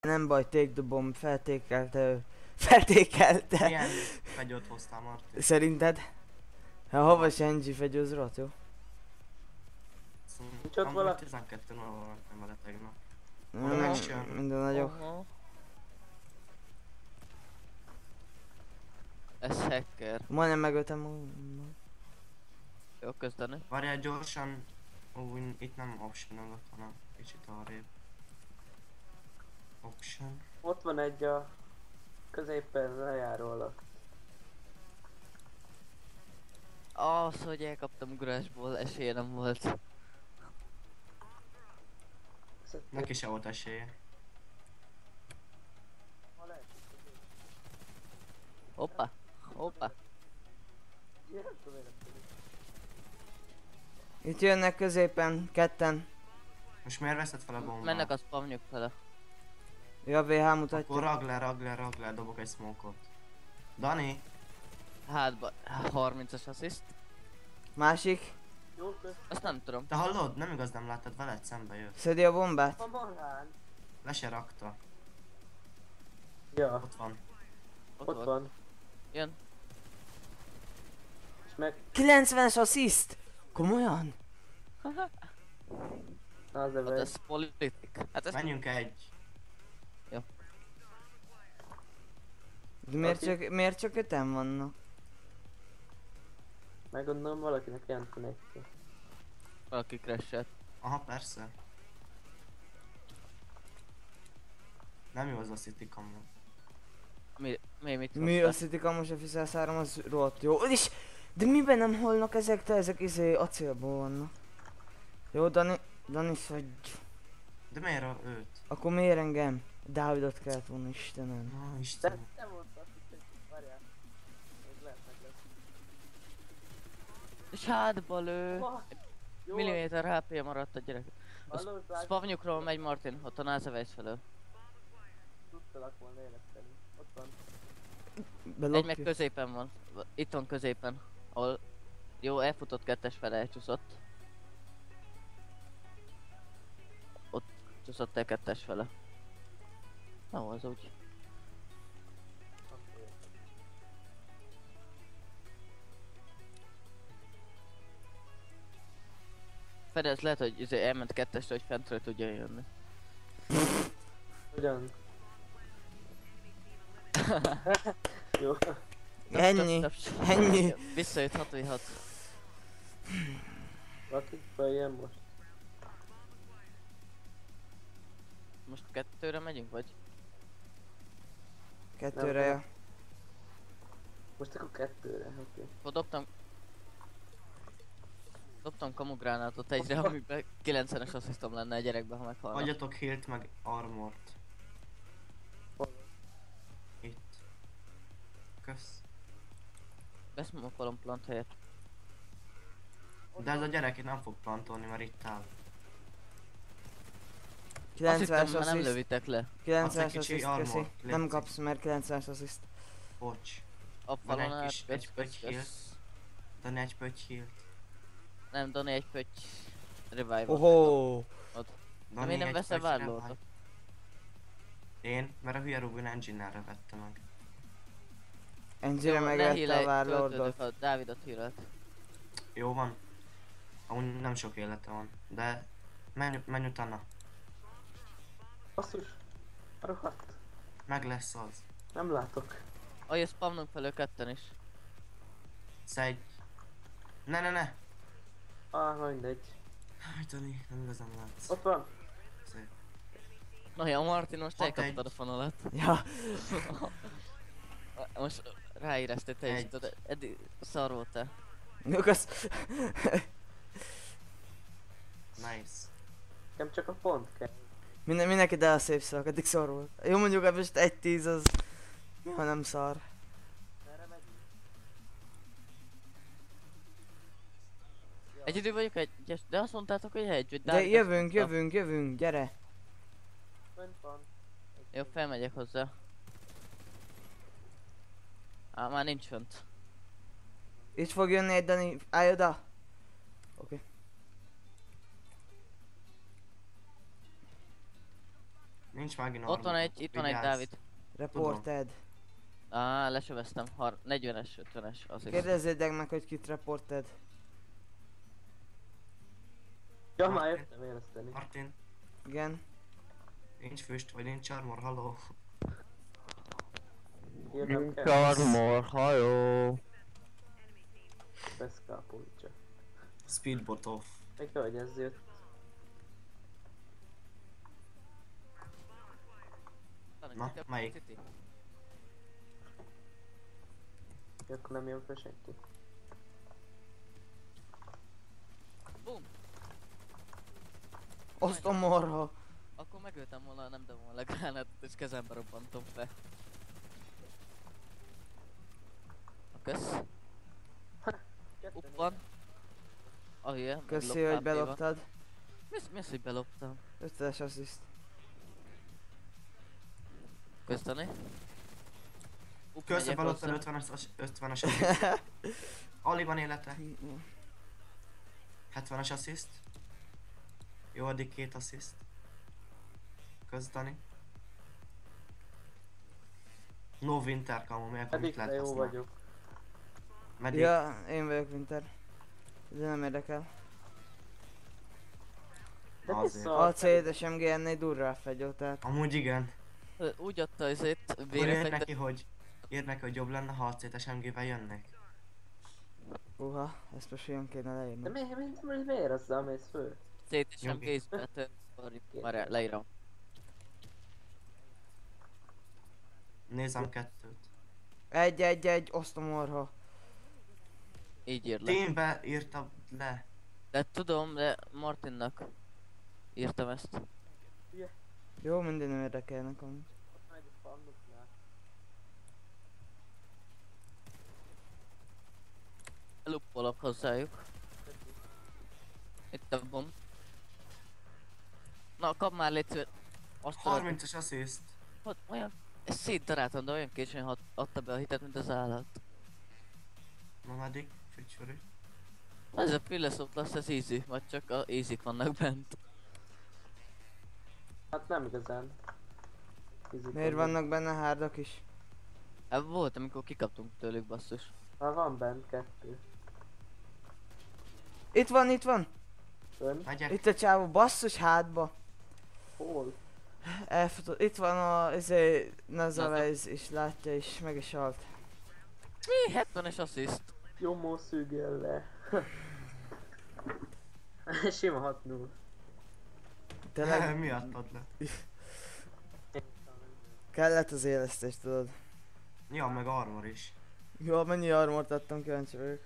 Nem baj, take the bomb, feltékelte ő. Feltékelte. Milyen fegyót hoztál, Martin? Szerinted? Ha havas NG fegyőz rohadt jó. Nincs ott Amúgy valaki? 12 0 voltam vele tegnap. Mm, meccsen. minden nagyok. Aha. Ez hacker. Majdnem megöltem. Jó közdeni. Várjál gyorsan. Ó, itt nem option-olok, hanem kicsit arrébb. Option. Ott van egy a középen lejárólag. Az, hogy elkaptam ugrásból, esélye nem volt. Neki se volt esélye. Hoppá, hoppá. Itt jönnek középen, ketten. Most miért veszed fel a bombát? Mennek a spamnyok fele. Ja, VH Akkor mutatja. rag le, dobok egy smoke-ot. Dani? Hátba, 30-as assist. Másik. Jó kösz. Azt nem tudom. Te hallod? Nem igaz, nem láttad, veled szembe jött. Szedi a bombát. A malán. Le se rakta. Ja, Ott van. ott van. Jön. És meg 90-es assist! Komolyan? az a Hát vegy. ez politik. Hát ez Menjünk egy. De miért Aki- miért csak öten vannak? Meg gondolom valakinek jelenteni neki. valaki crashet. Aha, persze. Nem jó az a City kamu. Mi mit Mi hoztál? a City Kamus F103 az rohadt jó. És de miben nem holnak ezek? Te ezek acélból vannak. Jó, Dani vagy. De miért őt? Akkor miért engem? Dávidot kellett volna, Istenem. Na, De Istenem. te volt azt, hogy várjál. Még lehet meg lesz. És hátba lő. Jó, Milliméter HP maradt a gyerek. hallod, Zák? Spavnyukról megy Martin, ott a Názeveis felől. Tudtalak volna énekelni. Ott van. Egy meg Belopja. középen van. Itt van középen. Ahol... Jó, elfutott kettes fele, elcsúszott. Ott csúszott el kettes fele. Na, az úgy. Fedez lehet, hogy elment kettesre, hogy fentről tudja jönni. Hogyan? Jó. Ennyi. Ennyi. Visszajött 6v6. Valaki följön most. Most kettőre megyünk, vagy? Kettőre, ja. Most akkor kettőre, oké. Akkor dobtam kamugránátot egyre, amiben 90-es asszisztom lenne egy gyerekben, ha meghalna. Adjatok healt meg armort. Itt. Kösz. Beszmokolom plant helyett. De ez a gyerek itt nem fog plantolni, mert itt áll. Azt 90-es hittem, már nem assist. lövitek le. 90-es kicsi assist, armor, köszi. légy Nem szíves. kapsz, mert 90-es assist. Bocs. A Van falon egy át, kis- kösz, egy kösz, pöty kösz. Dani egy pöty healt. Nem, Dani egy pöty revive. Ohó. De Dani miért nem egy veszel pöty vádlót? revive. Én? Mert a hülye Rubin Engine-re vette meg. Engine megvette a Warlordot. töltődök, a Dávidot hírelt. Jó van. Amúgy nem sok élete van. De menj utána. Basszus. Rohadt. Meg lesz az. Nem látok. Ahogy spamnunk felől ketten is. Szedj. Ne. Ah, mindegy. Háj Dani, nem igazán látsz. Ott van. Szép. Na ja, Martin, most Ott elkaptad egy. a fonalat. Ja. Most ráéreztél te is, Egy. tudod, eddig szar voltál. Nyugasz. Nice. Nem csak a pont kell. Mindenki de a szép szavak, eddig szar volt. Jó, mondjuk ebből 1-10 az... Ha nem szar. Merre megyünk? Egy idő vagyok egyes, de azt mondtátok, hogy egy, hogy De Dávid azt mondta. jövünk, gyere. Fönt van. Jó, felmegyek hozzá. Á, már nincs fönt. Itt fog jönni egy Dani, állj oda. Oké. Nincs megint Ott van armor. itt van egy Vigyázz. Dávid. Reported. Lesöveztem. 40-es, 50-es, az is. Kérdezzétek meg, hogy kit reported. Ja, már jöttem éleszteni. Martin, Igen. nincs füst, vagy nincs armor, haló. Írnak kell. Charmor, hajó. Beszkápolítsa. Speedbot off. Még hogy ez jött. Na, melyik? Akkor nem jön fel senki. Bum! Osztom marha. Akkor megöltem volna, nem dobom volna a gránátot és kezembe robbantom be. A kösz. Upp van. A hülye. Köszi, hogy beloptad. Mi az, hogy beloptam? 5-es assziszt. Köszönni. Upp, Köszön megyek belőtted hozzá. 50-es alig van élete. 70-es assziszt. Jó, addig 2 assziszt. Kösz, Dani. No winter kamu, mi akkor mit Eddig lehet jó használni? vagyok. Meddig? Ja, én vagyok Winter. De nem érdekel. De Azért. vissza. A C-es MG ennél durrább fegyó, tehát. Amúgy igen. Úgy adta azért Akkor írd véret, neki, hogy jobb lenne, ha a CT-s MG-vel jönnek. Uha, ezt most olyan kéne De leírni. miért azzal mész föl? szétesem Jogi. kézbe, már leírom. Nézem 2-t. Egy, osztom marha. Így ír le. Teambe írtam le. De tudom, de Martinnak írtam ezt. Jó, minden nem érdekel nekem. Megy a fannuknál. Luppolok hozzájuk. Itt a bomb. Na, kap már légy szíves. Azt a 30-as assziszt. olyan... Ez szétdaráltam, de olyan későn adta be a hitet, mint az állat. Na meddig? Fügysorű. Ez a Philosoph lesz, ez easy, vagy csak a easy vannak bent. Hát nem igazán. Fizik Miért vannak benne hárdak is? Hát volt, amikor kikaptunk tőlük, basszus. Már van bent 2. Itt van! Ön? Megyek. Itt a csávó, basszus hátba. Hol? Elfutott. Itt van a Nazavez is, látja is, meg is halt. Mi? 70-es assziszt. Jomó szűgél le. Sima 6-0. Tényleg Mi adtad le? kellett az élesztés, tudod. Ja, meg armor is. Jó, mennyi armort adtam, kíváncsi vagyok.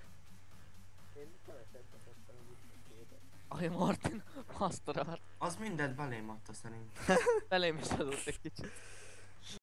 Én kevesebbet adtam a biztonséget. Aj, Martin, azt a rart. Az mindent belém adta szerint. Belém is adott egy kicsit.